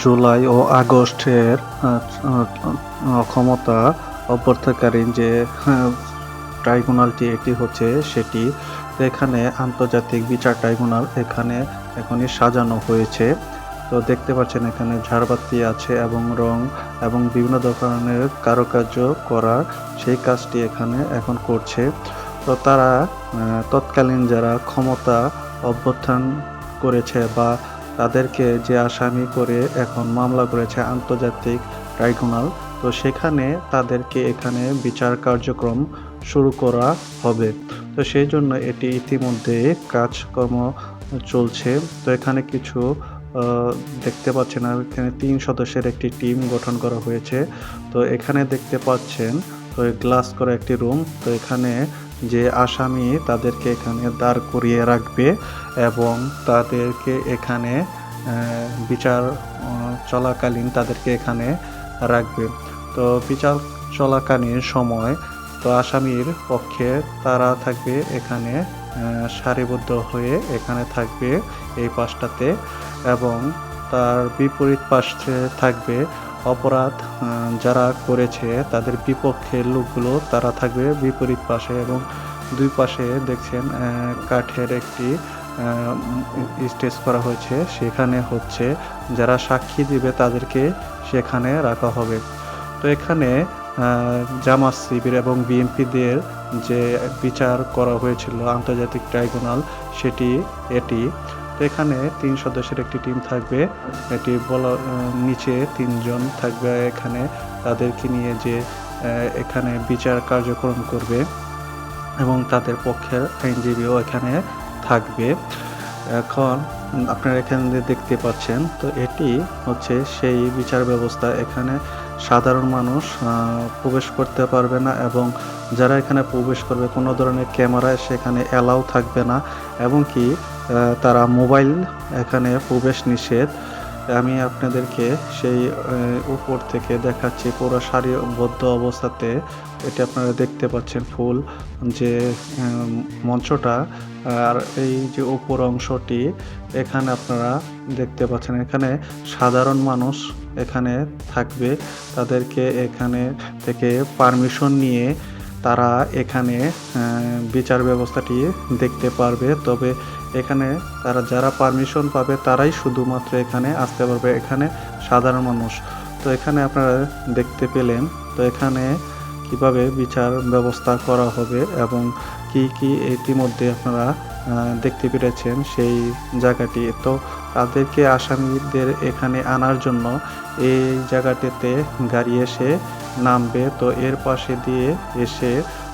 জুলাই ও আগস্টের ক্ষমতা অভ্যর্থনকালীন যে ট্রাইব্যুনালটি এটি হচ্ছে সেটি। তো এখানে আন্তর্জাতিক বিচার ট্রাইব্যুনাল এখানে এখনই সাজানো হয়েছে। তো দেখতে পাচ্ছেন এখানে ঝাড়বাতি আছে এবং রং এবং বিভিন্ন ধরনের কারুকার্য করা সেই কাজটি এখানে এখন করছে। তো তারা তৎকালীন যারা ক্ষমতা অভ্যুত্থান করেছে বা তাদেরকে যে আসামি করে এখন মামলা করেছে আন্তর্জাতিক ট্রাইব্যুনাল, তো সেখানে তাদেরকে এখানে বিচার কার্যক্রম শুরু করা হবে। তো সেই জন্য এটি ইতিমধ্যে কাজকর্ম চলছে। তো এখানে কিছু দেখতে পাচ্ছেন এখানে ৩ সদস্যের একটি টিম গঠন করা হয়েছে। তো এখানে দেখতে পাচ্ছেন তো গ্লাস করা একটি রুম। তো এখানে যে আসামি তাদেরকে এখানে দাঁড় করিয়ে রাখবে এবং তাদেরকে এখানে বিচার চলাকালীন তাদেরকে এখানে রাখবে। তো বিচার চলাকালীন সময় তো আসামির পক্ষে তারা থাকবে এখানে সারিবদ্ধ হয়ে এখানে থাকবে এই পাশটাতে এবং তার বিপরীত পাশে থাকবে অপরাধ যারা করেছে তাদের বিপক্ষের লোকগুলো, তারা থাকবে বিপরীত পাশে এবং দুই পাশে দেখছেন কাঠের একটি স্টেজ করা হয়েছে। সেখানে হচ্ছে যারা সাক্ষী দিবে তাদেরকে সেখানে রাখা হবে। তো এখানে জামাত শিবির এবং বিএনপিদের যে বিচার করা হয়েছিল আন্তর্জাতিক ট্রাইব্যুনাল এটি। তো এখানে ৩ সদস্যের একটি টিম থাকবে। এটি বলা নিচে ৩ জন থাকবে এখানে তাদেরকে নিয়ে যে এখানে বিচার কার্যক্রম করবে এবং তাদের পক্ষের আইনজীবীও এখানে থাকবে। এখন আপনারা এখানে দেখতে পাচ্ছেন তো এটি হচ্ছে সেই বিচার ব্যবস্থা। এখানে সাধারণ মানুষ প্রবেশ করতে পারবে না এবং যারা এখানে প্রবেশ করবে কোনো ধরনের ক্যামেরায় সেখানে অ্যালাউ থাকবে না এবং কি তারা মোবাইল এখানে প্রবেশ নিষেধ। আমি আপনাদেরকে সেই উপর থেকে দেখাচ্ছি পুরো সারিবদ্ধ অবস্থাতে। এটি আপনারা দেখতে পাচ্ছেন ফুল যে মঞ্চটা আর এই যে উপর অংশটি এখানে আপনারা দেখতে পাচ্ছেন। এখানে সাধারণ মানুষ এখানে থাকবে, তাদেরকে এখানে থেকে পারমিশন নিয়ে তারা এখানে বিচার ব্যবস্থাটি দেখতে পারবে। তবে এখানে তারা যারা পারমিশন পাবে তারাই শুধুমাত্র এখানে আসতে পারবে, এখানে সাধারণ মানুষ। তো এখানে আপনারা দেখতে পেলেন তো এখানে কিভাবে বিচার ব্যবস্থা করা হবে এবং কি ইতিমধ্যে আপনারা দেখতে পেরেছেন সেই জায়গাটি। তো তাদেরকে আসামিদের এখানে আনার জন্য এই জায়গাটিতে গাড়ি এসে নামবে। তো এর পাশে দিয়ে এসে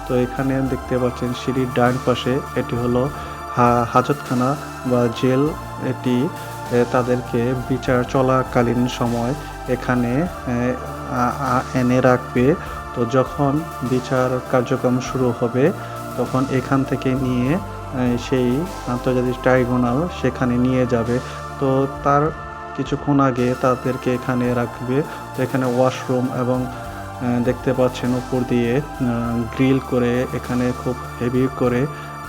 তো এখানে দেখতে পাচ্ছেন সিঁড়ির ডান পাশে এটি হলো হাজতখানা বা জেল। এটি তাদেরকে বিচার চলাকালীন সময় এখানে এনে রাখবে। তো যখন বিচার কার্যক্রম শুরু হবে তখন এখান থেকে নিয়ে সেই আন্তর্জাতিক ট্রাইব্যুনাল সেখানে নিয়ে যাবে। তো তার কিছুক্ষণ আগে তাদেরকে এখানে রাখবে। তো এখানে ওয়াশরুম এবং দেখতে পাচ্ছেন উপর দিয়ে গ্রিল করে এখানে খুব হেভি করে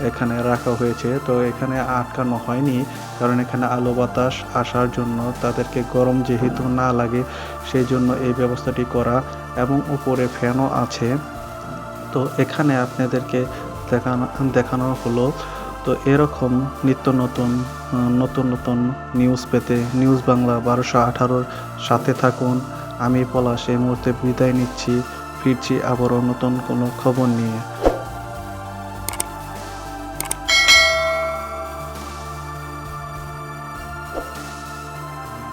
এখানে রাখা হয়েছে। তো এখানে আটকানো হয়নি কারণ এখানে আলো বাতাস আসার জন্য তাদেরকে গরম যেহেতু না লাগে সেই জন্য এই ব্যবস্থাটি করা এবং উপরে ফ্যানও আছে। তো এখানে আপনাদেরকে দেখানো হলো। তো এরকম নিত্য নতুন নতুন নিউজ পেতে নিউজ বাংলা 1218 সাথে থাকুন। আমি পলাশ এই মুহূর্তে বিদায় নিচ্ছি, ফিরছি আবারও নতুন কোনো খবর নিয়ে।